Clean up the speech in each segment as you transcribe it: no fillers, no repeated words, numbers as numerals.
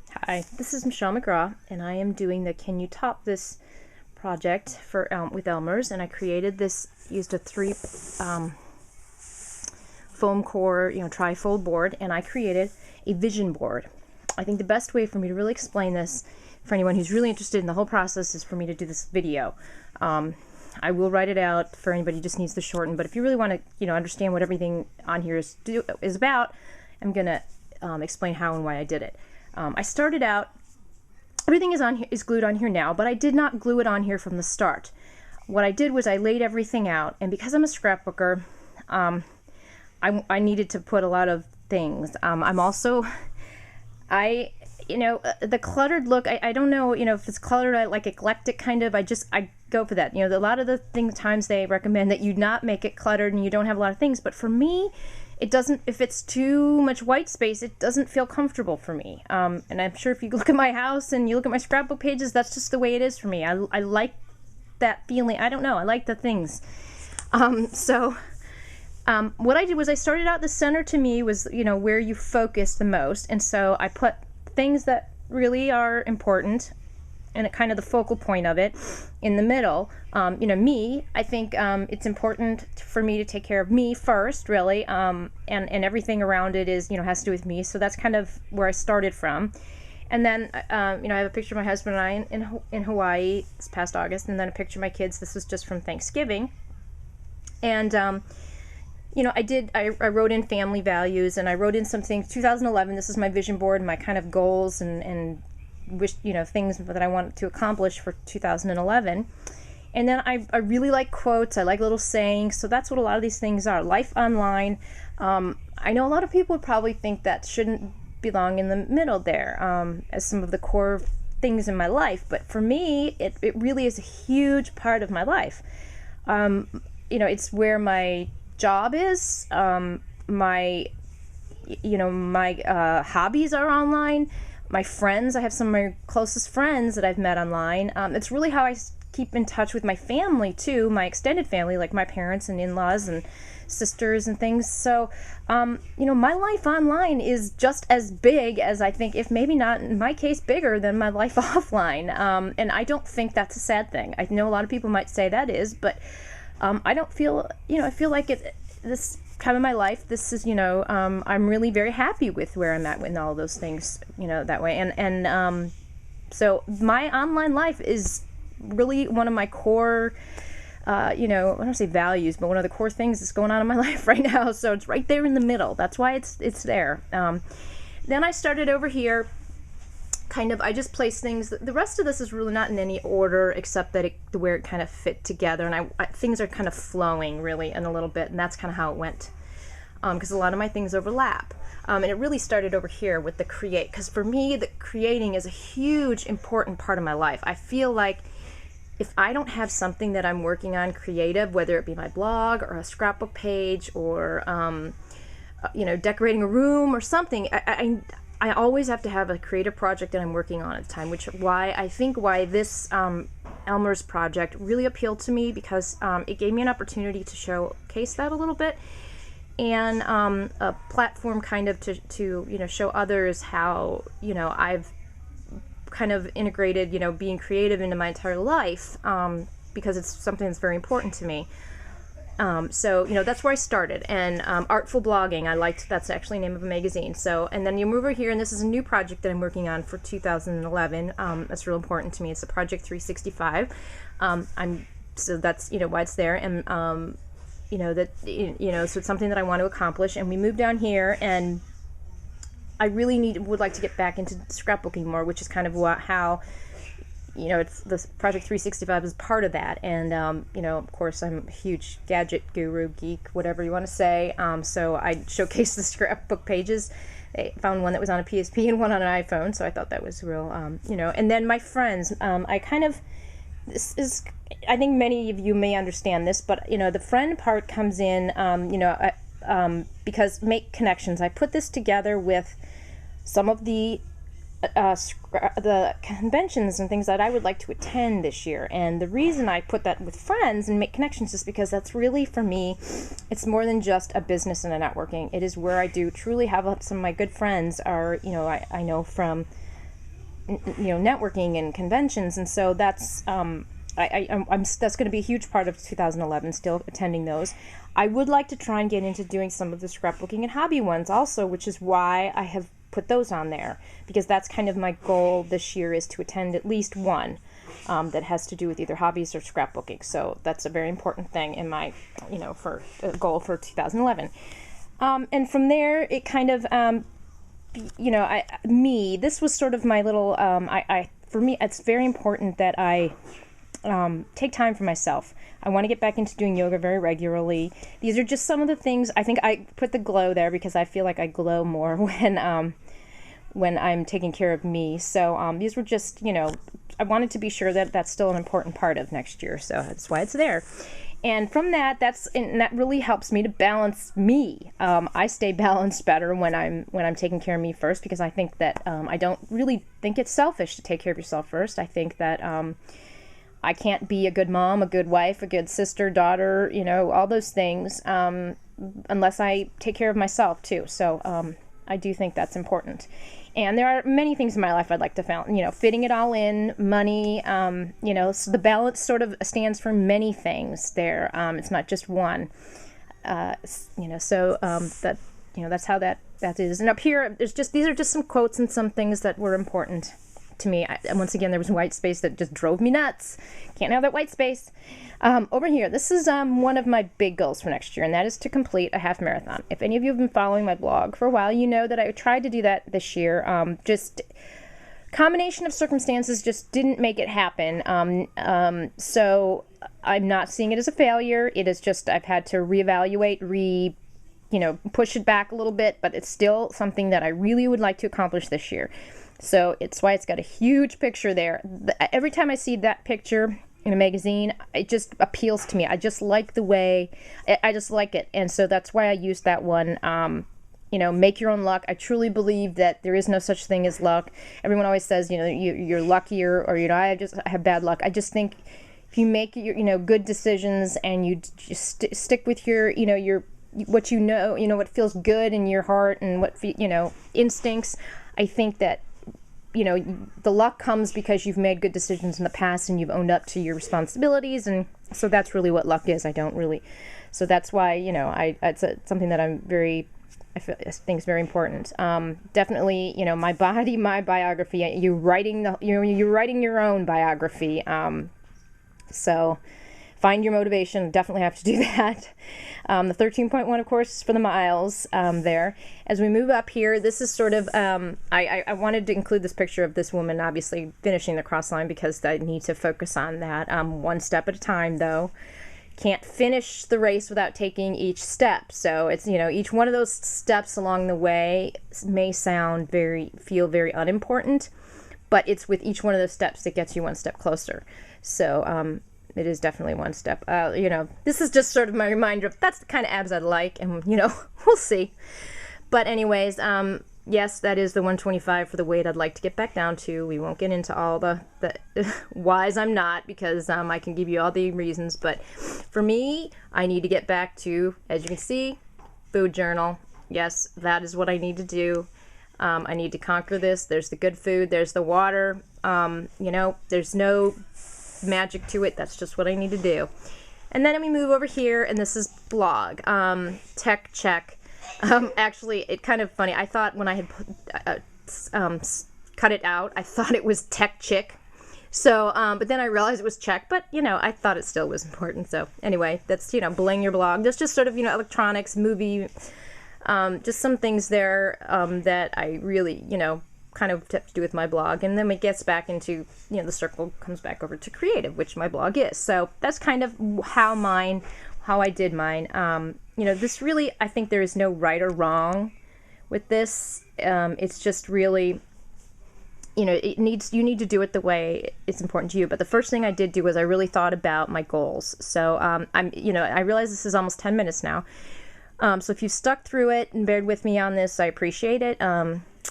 Hi, this is Michelle McGraw, and I am doing the Can You Top This project for with Elmer's, and I created this, used a three foam core, trifold board, and I created a vision board. I think the best way for me to really explain this for anyone who's really interested in the whole process is for me to do this video. I will write it out for anybody who just needs to shorten, but if you really want to, understand what everything on here is about, I'm gonna explain how and why I did it. I started out, everything is glued on here now, but I did not glue it on here from the start. What I did was I laid everything out, and because I'm a scrapbooker, I needed to put a lot of things. I'm also, the cluttered look, I don't know, if it's cluttered, I like eclectic kind of, I go for that. A lot of the times they recommend that you not make it cluttered and you don't have a lot of things, but for me, it doesn't, if it's too much white space, it doesn't feel comfortable for me. And I'm sure if you look at my house and you look at my scrapbook pages, that's just the way it is for me. I like that feeling. I don't know, I like the things. What I did was I started out, the center to me was, where you focus the most. And so I put things that really are important and kind of the focal point of it in the middle. Me, I think it's important for me to take care of me first, really, and everything around it is, has to do with me. So that's kind of where I started from. And then, I have a picture of my husband and I in Hawaii this past August, and then a picture of my kids. This was just from Thanksgiving. And, I wrote in family values, and I wrote in some things. 2011, this is my vision board, my kind of goals and wish, things that I want to accomplish for 2011. And then I really like quotes. I like little sayings. So that's what a lot of these things are. Life online. I know a lot of people would probably think that shouldn't belong in the middle there as some of the core things in my life. But for me, it really is a huge part of my life. It's where my job is. My hobbies are online. My friends, I have some of my closest friends that I've met online. It's really how I keep in touch with my family too, my extended family, like my parents and in-laws and sisters and things. So, my life online is just as big as, I think, if maybe not in my case, bigger than my life offline. And I don't think that's a sad thing. I know a lot of people might say that is, but I don't feel, I feel like this time in my life, this is, I'm really very happy with where I'm at with all those things, that way. And so my online life is really one of my core, I don't want to say values, but one of the core things that's going on in my life right now. So it's right there in the middle. That's why it's there. Then I started over here. I just placed things. The rest of this is really not in any order except that where it kind of fit together, and things are kind of flowing really in a little bit, and that's kind of how it went. Because a lot of my things overlap. And it really started over here with the create, because for me, the creating is a huge, important part of my life. I feel like if I don't have something that I'm working on creative, whether it be my blog or a scrapbook page or, decorating a room or something, I always have to have a creative project that I'm working on at the time, which why this Elmer's project really appealed to me, because it gave me an opportunity to showcase that a little bit, and a platform kind of to show others how I've kind of integrated being creative into my entire life, because it's something that's very important to me. So that's where I started, and Artful Blogging, that's actually the name of a magazine. So, and then you move over here, and this is a new project that I'm working on for 2011. That's real important to me. It's a Project 365. So that's why it's there, and so it's something that I want to accomplish. And we moved down here, and I really would like to get back into scrapbooking more, which is kind of how. It's this Project 365 is part of that, and of course I'm a huge gadget guru, geek, whatever you want to say. So I showcased the scrapbook pages. I found one that was on a PSP and one on an iPhone, so I thought that was real. And then my friends, this is, I think many of you may understand this, but the friend part comes in, because make connections. I put this together with some of the conventions and things that I would like to attend this year. And the reason I put that with friends and make connections is because that's really, for me, it's more than just a business and a networking. It is where I do truly have some of my good friends are, I know from networking and conventions, and so that's that's going to be a huge part of 2011. Still attending those. I would like to try and get into doing some of the scrapbooking and hobby ones also, which is why I have put those on there, because that's kind of my goal this year, is to attend at least one that has to do with either hobbies or scrapbooking. So that's a very important thing in my, for a goal for 2011. And from there, it kind of, this was sort of my little, for me, it's very important that I take time for myself. I want to get back into doing yoga very regularly. These are just some of the things. I think I put the glow there because I feel like I glow more when I'm taking care of me. So these were just, I wanted to be sure that that's still an important part of next year. So that's why it's there. And from that, that really helps me to balance me. I stay balanced better when I'm taking care of me first, because I think that I don't really think it's selfish to take care of yourself first. I think that I can't be a good mom, a good wife, a good sister, daughter, all those things, unless I take care of myself too. So I do think that's important. And there are many things in my life I'd like to find, fitting it all in, money, so the balance sort of stands for many things there. It's not just one, that's how that is. And up here, these are just some quotes and some things that were important to me. Once again, there was white space that just drove me nuts. Can't have that white space. Over here, this is one of my big goals for next year, and that is to complete a half marathon. If any of you have been following my blog for a while, you know that I tried to do that this year. Just combination of circumstances just didn't make it happen. So I'm not seeing it as a failure. It is just I've had to reevaluate, push it back a little bit, but it's still something that I really would like to accomplish this year. So it's why it's got a huge picture there. Every time I see that picture in a magazine, it just appeals to me. I just like the way, I just like it. And so that's why I used that one. Make your own luck. I truly believe that there is no such thing as luck. Everyone always says, you're luckier, or, I have bad luck. I just think if you make your, good decisions and you just stick with your, what what feels good in your heart and what, instincts, I think that the luck comes because you've made good decisions in the past and you've owned up to your responsibilities. And so that's really what luck is. So that's why, it's something that I think is very important. Definitely, my body, my biography, you're writing your own biography. So find your motivation. Definitely have to do that. The 13.1, of course, is for the miles there. As we move up here, this is sort of, I wanted to include this picture of this woman, obviously, finishing the cross line, because I need to focus on that. One step at a time, though. Can't finish the race without taking each step. So it's, each one of those steps along the way may feel very unimportant, but it's with each one of those steps that gets you one step closer. So, it is definitely one step. This is just sort of my reminder of that's the kind of abs I'd like, and, we'll see. But anyways, yes, that is the 125 for the weight I'd like to get back down to. We won't get into all the whys I'm not, because I can give you all the reasons. But for me, I need to get back to, as you can see, food journal. Yes, that is what I need to do. I need to conquer this. There's the good food. There's the water. There's no magic to it. That's just what I need to do. And then we move over here, and this is blog. Tech check. Actually, it's kind of funny. I thought when I had cut it out, I thought it was tech chick. So, but then I realized it was check. But I thought it still was important. So anyway, that's bling your blog. There's just sort of electronics, movie, just some things there that I really kind of to do with my blog. And then it gets back into the circle comes back over to creative, which my blog is. So that's kind of how I did mine. This really, I think there is no right or wrong with this. It's just really, you need to do it the way it's important to you. But the first thing I did do was I really thought about my goals. So I realize this is almost 10 minutes now. So if you stuck through it and bared with me on this, I appreciate it.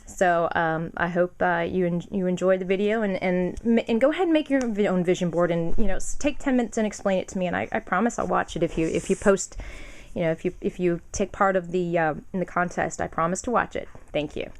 So I hope you enjoyed the video, and go ahead and make your own vision board, and take 10 minutes and explain it to me, and I promise I'll watch it if you post, if you take part of the in the contest. I promise to watch it. Thank you.